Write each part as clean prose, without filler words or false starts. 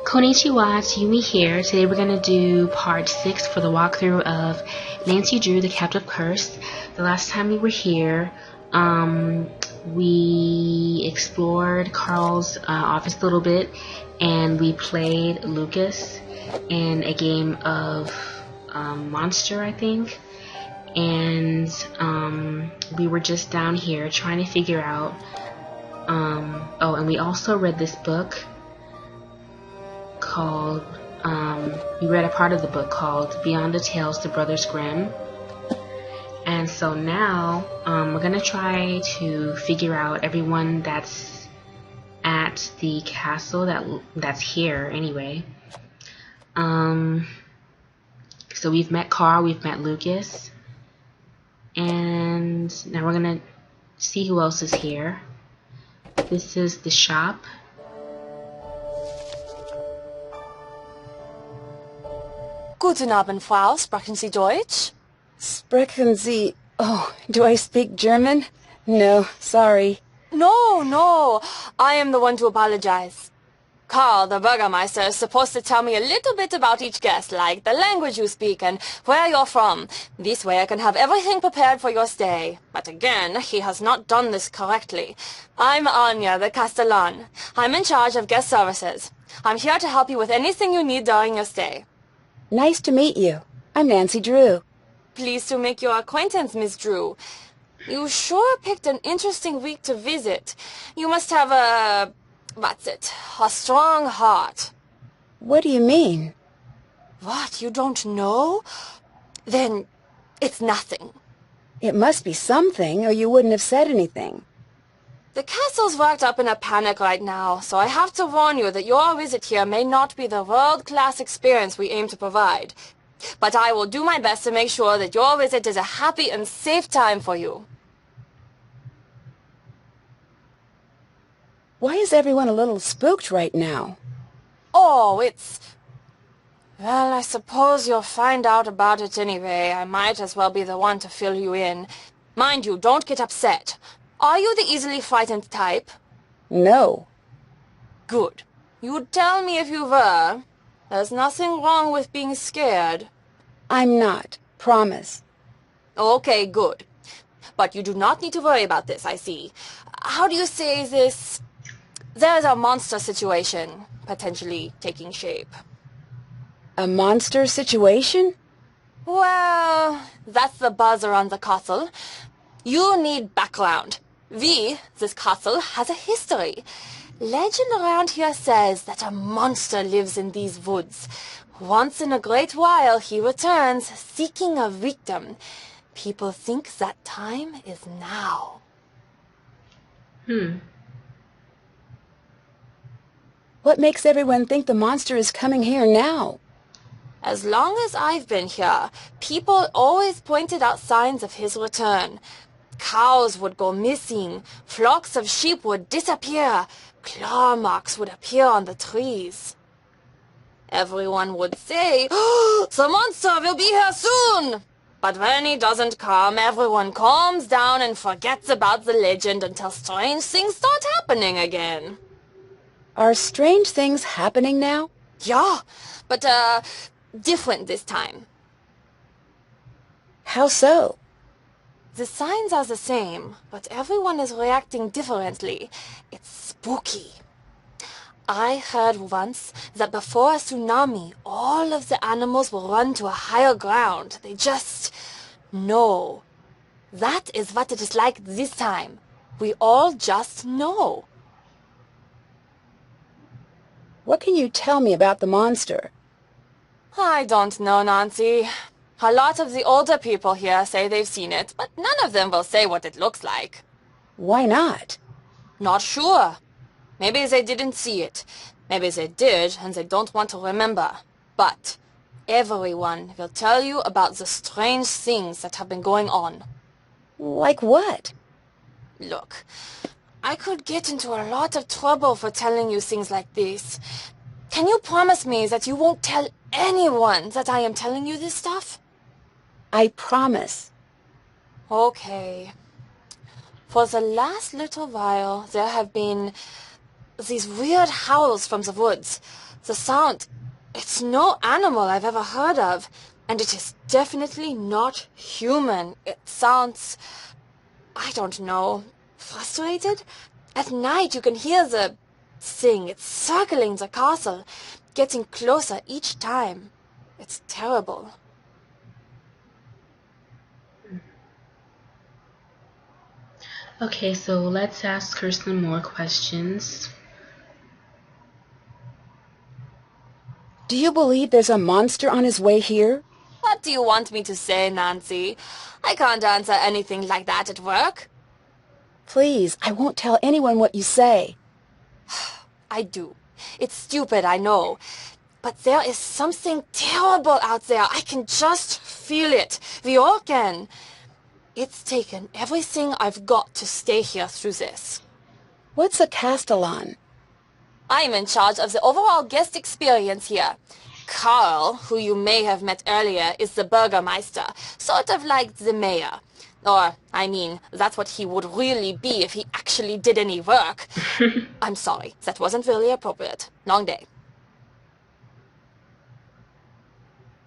Konnichiwa, it's Yumi here. Today we're going to do part 6 for the walkthrough of Nancy Drew, the Captive Curse. The last time we were here, we explored Carl's office a little bit, and we played Lucas in a game of Monster, I think. And we were just down here trying to figure out, and we also read this book called, we read a part of the book called Beyond the Tales to Brothers Grimm. And so now, we're going to try to figure out everyone that's at the castle that's here anyway. So we've met Carl, we've met Lucas, and now we're going to see who else is here. This is the shop. Guten Abend, Frau. Sprechen Sie Deutsch? Sprechen Sie... Oh, do I speak German? No, sorry. No. I am the one to apologize. Karl, the Burgermeister, is supposed to tell me a little bit about each guest, like the language you speak and where you're from. This way I can have everything prepared for your stay. But again, he has not done this correctly. I'm Anja, the Castellan. I'm in charge of guest services. I'm here to help you with anything you need during your stay. Nice to meet you. I'm Nancy Drew. Pleased to make your acquaintance, Miss Drew. You sure picked an interesting week to visit. You must have a strong heart. What do you mean? What, you don't know? Then it's nothing. It must be something, or you wouldn't have said anything. The castle's worked up in a panic right now, so I have to warn you that your visit here may not be the world-class experience we aim to provide. But I will do my best to make sure that your visit is a happy and safe time for you. Why is everyone a little spooked right now? Oh, well, I suppose you'll find out about it anyway. I might as well be the one to fill you in. Mind you, don't get upset. Are you the easily frightened type? No. Good. You'd tell me if you were. There's nothing wrong with being scared. I'm not. Promise. Okay, good. But you do not need to worry about this, I see. How do you say this? There's a monster situation potentially taking shape. A monster situation? Well, that's the buzz around the castle. You need background. This castle, has a history. Legend around here says that a monster lives in these woods. Once in a great while, he returns, seeking a victim. People think that time is now. What makes everyone think the monster is coming here now? As long as I've been here, people always pointed out signs of his return. Cows would go missing, flocks of sheep would disappear, claw marks would appear on the trees. Everyone would say, "Oh, the monster will be here soon!" But when he doesn't come, everyone calms down and forgets about the legend until strange things start happening again. Are strange things happening now? Yeah, but different this time. How so? The signs are the same, but everyone is reacting differently. It's spooky. I heard once that before a tsunami, all of the animals will run to a higher ground. They just know. That is what it is like this time. We all just know. What can you tell me about the monster? I don't know, Nancy. A lot of the older people here say they've seen it, but none of them will say what it looks like. Why not? Not sure. Maybe they didn't see it. Maybe they did, and they don't want to remember. But everyone will tell you about the strange things that have been going on. Like what? Look, I could get into a lot of trouble for telling you things like this. Can you promise me that you won't tell anyone that I am telling you this stuff? I promise. Okay. For the last little while, there have been these weird howls from the woods. The sound, it's no animal I've ever heard of, and it is definitely not human. It sounds, I don't know, frustrated? At night you can hear the thing. It's circling the castle, getting closer each time. It's terrible. Okay, so let's ask her some more questions. Do you believe there's a monster on his way here? What do you want me to say, Nancy? I can't answer anything like that at work. Please, I won't tell anyone what you say. I do. It's stupid, I know. But there is something terrible out there. I can just feel it. We all can. It's taken everything I've got to stay here through this. What's a castellan? I'm in charge of the overall guest experience here. Carl, who you may have met earlier, is the burgermeister, sort of like the mayor. Or, I mean, that's what he would really be if he actually did any work. I'm sorry, that wasn't really appropriate. Long day.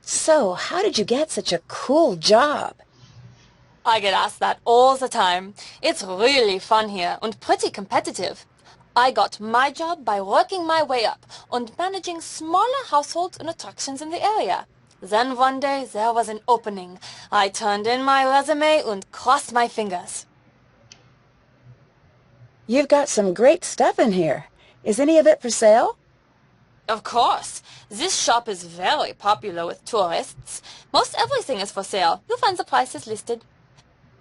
So, how did you get such a cool job? I get asked that all the time. It's really fun here and pretty competitive. I got my job by working my way up and managing smaller households and attractions in the area. Then one day there was an opening. I turned in my resume and crossed my fingers. You've got some great stuff in here. Is any of it for sale? Of course. This shop is very popular with tourists. Most everything is for sale. You'll find the prices listed.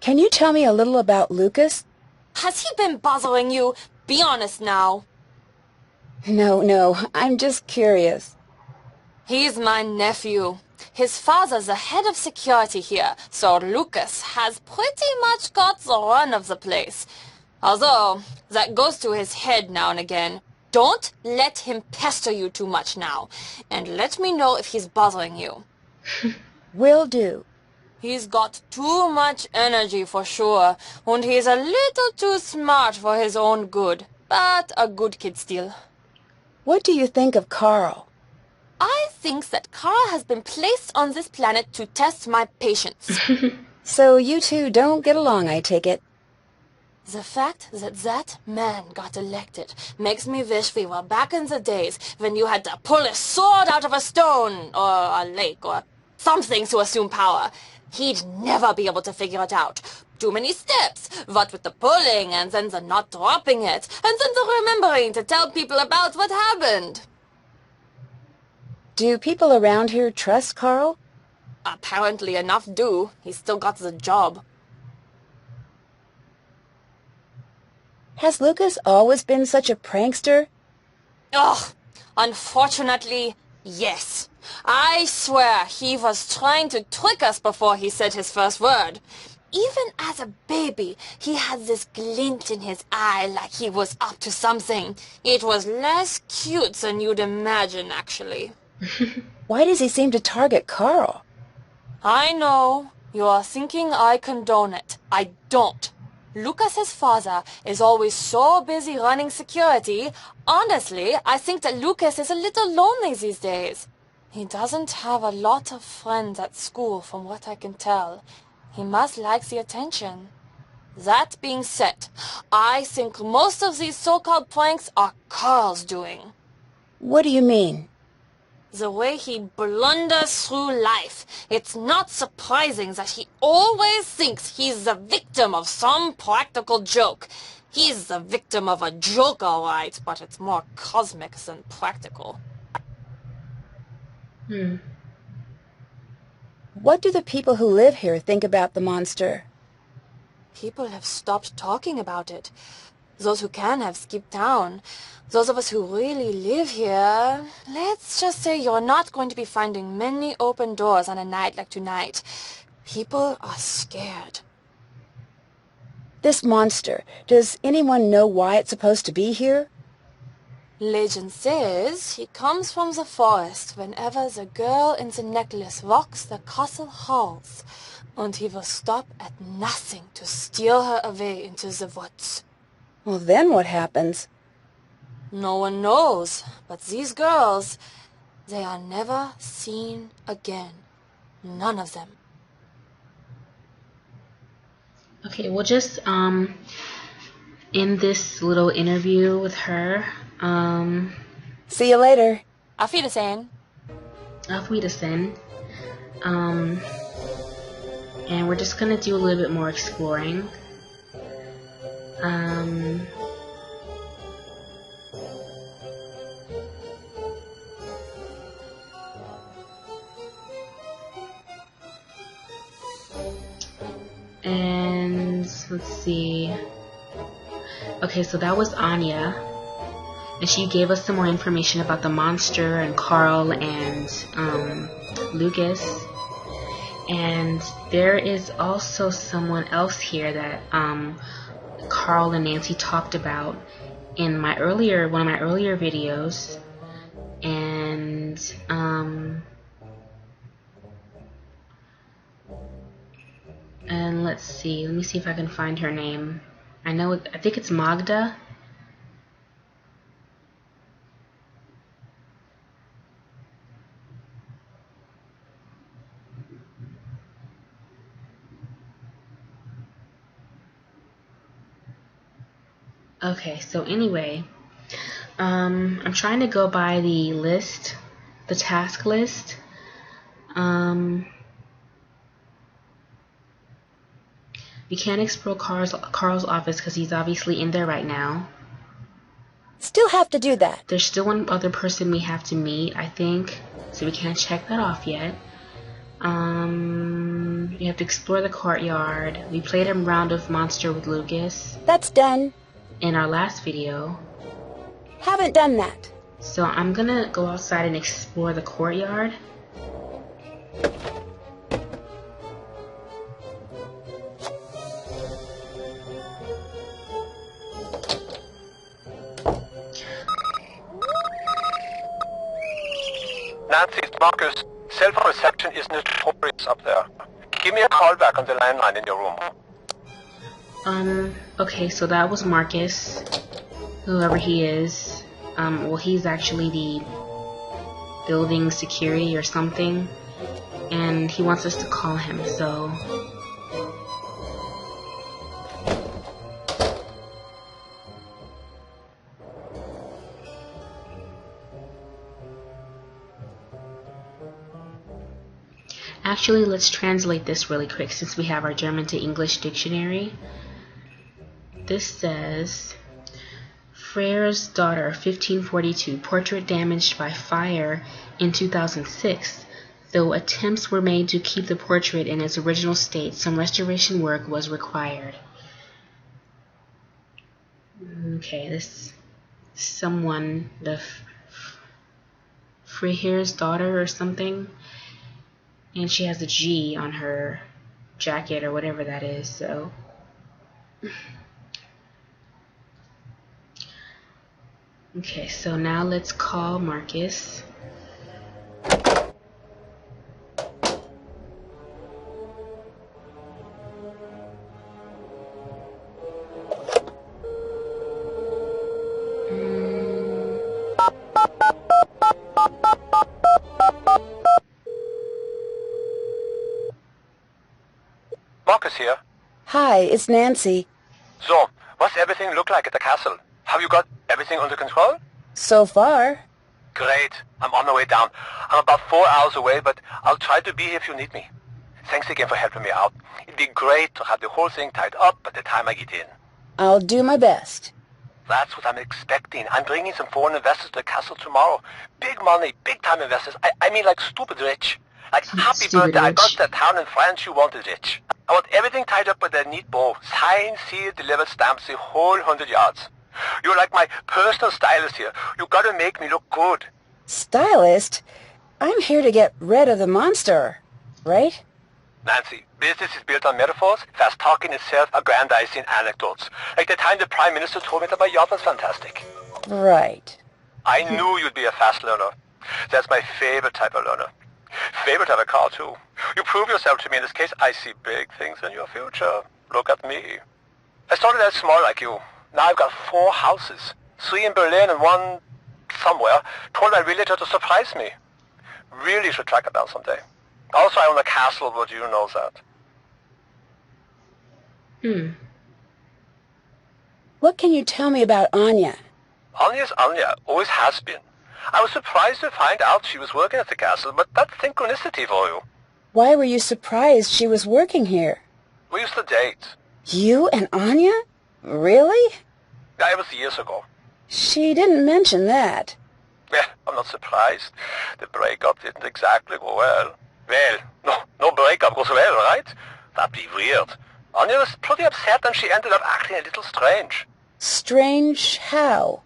Can you tell me a little about Lucas? Has he been bothering you? Be honest now. No, I'm just curious. He's my nephew. His father's the head of security here, so Lucas has pretty much got the run of the place. Although, that goes to his head now and again. Don't let him pester you too much now, and let me know if he's bothering you. Will do. He's got too much energy for sure, and he's a little too smart for his own good, but a good kid still. What do you think of Carl? I think that Carl has been placed on this planet to test my patience. So you two don't get along, I take it. The fact that that man got elected makes me wish we were back in the days when you had to pull a sword out of a stone, or a lake, or something to assume power. He'd never be able to figure it out. Too many steps, what with the pulling, and then the not dropping it, and then the remembering to tell people about what happened. Do people around here trust Carl? Apparently enough do. He's still got the job. Has Lucas always been such a prankster? Ugh, unfortunately, yes. I swear he was trying to trick us before he said his first word. Even as a baby, he had this glint in his eye like he was up to something. It was less cute than you'd imagine, actually. Why does he seem to target Carl? I know. You are thinking I condone it. I don't. Lucas's father is always so busy running security. Honestly, I think that Lucas is a little lonely these days. He doesn't have a lot of friends at school, from what I can tell. He must like the attention. That being said, I think most of these so-called pranks are Carl's doing. What do you mean? The way he blunders through life. It's not surprising that he always thinks he's the victim of some practical joke. He's the victim of a joke, all right, but it's more cosmic than practical. What do the people who live here think about the monster? People have stopped talking about it. Those who can have skipped town. Those of us who really live here, let's just say you're not going to be finding many open doors on a night like tonight. People are scared. This monster, does anyone know why it's supposed to be here? Legend says he comes from the forest whenever the girl in the necklace walks the castle halls, and he will stop at nothing to steal her away into the woods. Well, then what happens? No one knows, but these girls, they are never seen again. None of them. Okay, we'll just end this little interview with her. See you later. Auf Wiedersehen. Auf Wiedersehen. And we're just gonna do a little bit more exploring. And let's see. Okay, so that was Anja, and she gave us some more information about the monster and Carl and Lucas. And there is also someone else here that Carl and Nancy talked about in one of my earlier videos. And let's see. Let me see if I can find her name. I think it's Magda. Okay, so anyway, I'm trying to go by the list, the task list. We can't explore Carl's office because he's obviously in there right now. Still have to do that. There's still one other person we have to meet, I think, so we can't check that off yet. We have to explore the courtyard. We played a round of Monster with Lucas That's done. in our last video. Haven't done that. So I'm gonna go outside and explore the courtyard. Nancy, it's Markus. Cell phone reception is notorious up there. Give me a call back on the landline in your room. Okay, so that was Markus, whoever he is. Well, he's actually the building security or something, and he wants us to call him, so... Actually, let's translate this really quick since we have our German to English dictionary. This says, Frere's daughter, 1542, portrait damaged by fire in 2006. Though attempts were made to keep the portrait in its original state, some restoration work was required. Okay, this someone, the Frere's daughter or something. And she has a G on her jacket or whatever that is, so... Okay, so now let's call Markus. Markus here. Hi, it's Nancy. So, what's everything look like at the castle? Have you got everything under control? So far. Great. I'm on my way down. I'm about 4 hours away, but I'll try to be here if you need me. Thanks again for helping me out. It'd be great to have the whole thing tied up by the time I get in. I'll do my best. That's what I'm expecting. I'm bringing some foreign investors to the castle tomorrow. Big money, big-time investors. I mean like stupid rich. Like, happy Stupid birthday, I rich. got the town in France you wanted rich. I want everything tied up with a neat bow. Signed, sealed, delivered, stamps, the whole 100 yards. You're like my personal stylist here. You gotta make me look good. Stylist? I'm here to get rid of the monster, right? Nancy, business is built on metaphors, fast talking is self-aggrandizing anecdotes. Like the time the Prime Minister told me that my yacht was fantastic. Right. I knew you'd be a fast learner. That's my favorite type of learner. Favorite type of car, too. You prove yourself to me in this case. I see big things in your future. Look at me. I started out small like you. Now I've got 4 houses. 3 in Berlin and 1 somewhere. Told my realtor to surprise me. Really should track her down someday. Also, I own a castle, but you know that. What can you tell me about Anja? Anja's Anja, always has been. I was surprised to find out she was working at the castle, but that's synchronicity for you. Why were you surprised she was working here? We used to date. You and Anja? Really? Yeah, it was years ago. She didn't mention that. Yeah, I'm not surprised. The breakup didn't exactly go well. Well, no breakup goes well, right? That'd be weird. Anja was pretty upset and she ended up acting a little strange. Strange how?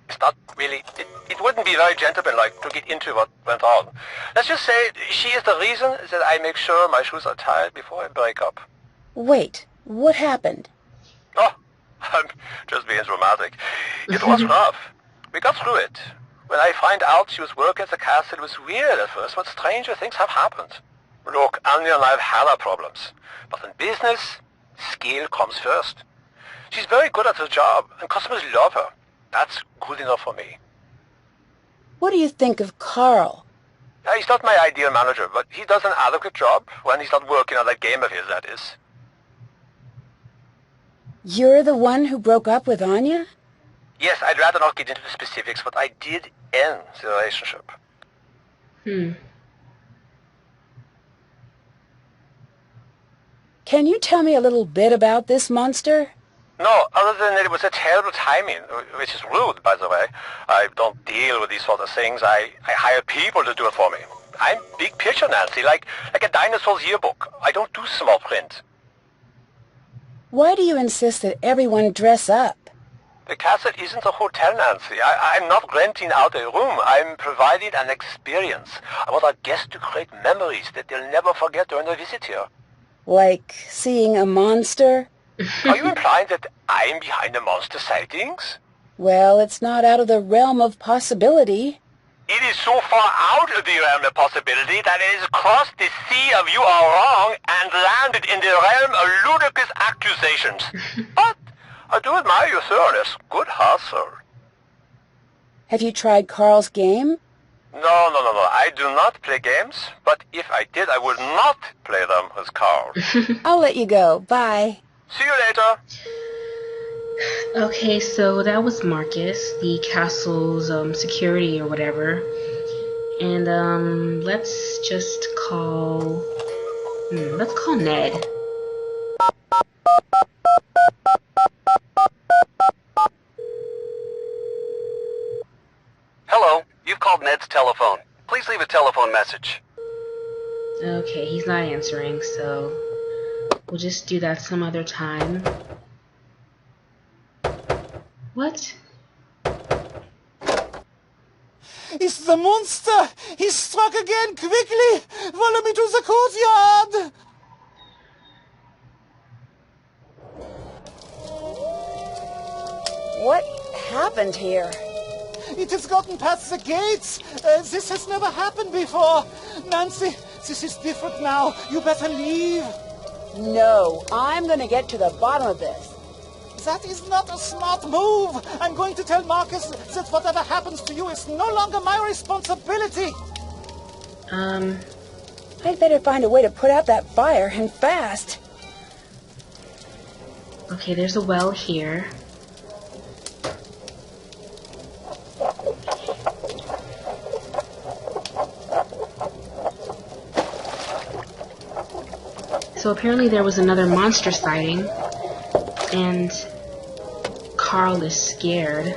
It's not really... It wouldn't be very gentlemanlike to get into what went on. Let's just say she is the reason that I make sure my shoes are tied before I break up. Wait, what happened? Oh, I'm just being dramatic. It was rough. We got through it. When I find out she was working at the castle, it was weird at first, but stranger things have happened. Look, Anja and I have had our problems. But in business, skill comes first. She's very good at her job, and customers love her. That's good enough for me. What do you think of Carl? He's not my ideal manager, but he does an adequate job when he's not working on that game of his, that is. You're the one who broke up with Anja? Yes, I'd rather not get into the specifics, but I did end the relationship. Can you tell me a little bit about this monster? No, other than it was a terrible timing, which is rude, by the way. I don't deal with these sort of things. I hire people to do it for me. I'm big picture, Nancy, like a dinosaur's yearbook. I don't do small print. Why do you insist that everyone dress up? The castle isn't a hotel, Nancy. I'm not renting out a room. I'm providing an experience. I want our guests to create memories that they'll never forget during their visit here. Like seeing a monster? Are you implying that I'm behind the monster sightings? Well, it's not out of the realm of possibility. It is so far out of the realm of possibility that it has crossed the sea of you are wrong and landed in the realm of ludicrous accusations. But I do admire your thoroughness. Good hustle. Have you tried Carl's game? No. I do not play games, but if I did, I would not play them with Carl. I'll let you go. Bye. See you later. Okay, so that was Marcus, the castle's security or whatever. And let's just call... let's call Ned. Hello, you've called Ned's telephone. Please leave a telephone message. Okay, he's not answering, so we'll just do that some other time. What? It's the monster! He struck again! Quickly! Follow me to the courtyard! What happened here? It has gotten past the gates! This has never happened before! Nancy, this is different now. You better leave. No, I'm gonna get to the bottom of this. That is not a smart move. I'm going to tell Markus that whatever happens to you is no longer my responsibility. I'd better find a way to put out that fire, and fast. Okay, there's a well here. So apparently there was another monster sighting, and Carl is scared.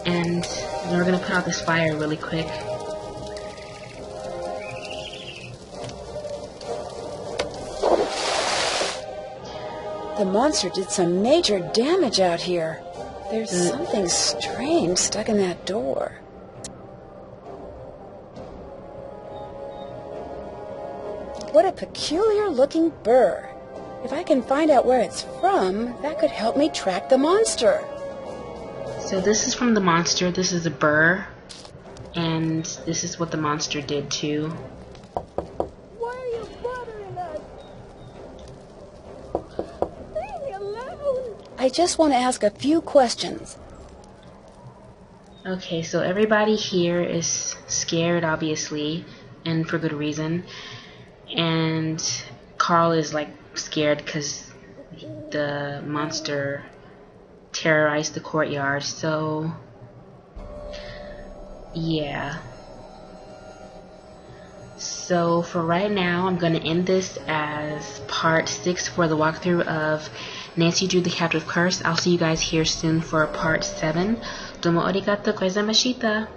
And we're gonna put out this fire really quick. The monster did some major damage out here. There's something strange stuck in that door. What a peculiar-looking burr. If I can find out where it's from, that could help me track the monster. So this is from the monster, this is a burr, and this is what the monster did too. Why are you bothering us? Leave me alone! I just want to ask a few questions. Okay, so everybody here is scared, obviously, and for good reason. And Carl is like scared because the monster terrorized the courtyard. So yeah. So for right now, I'm gonna end this as part 6 for the walkthrough of Nancy Drew the Captive Curse. I'll see you guys here soon for part 7. Domo arigato gozaimashita.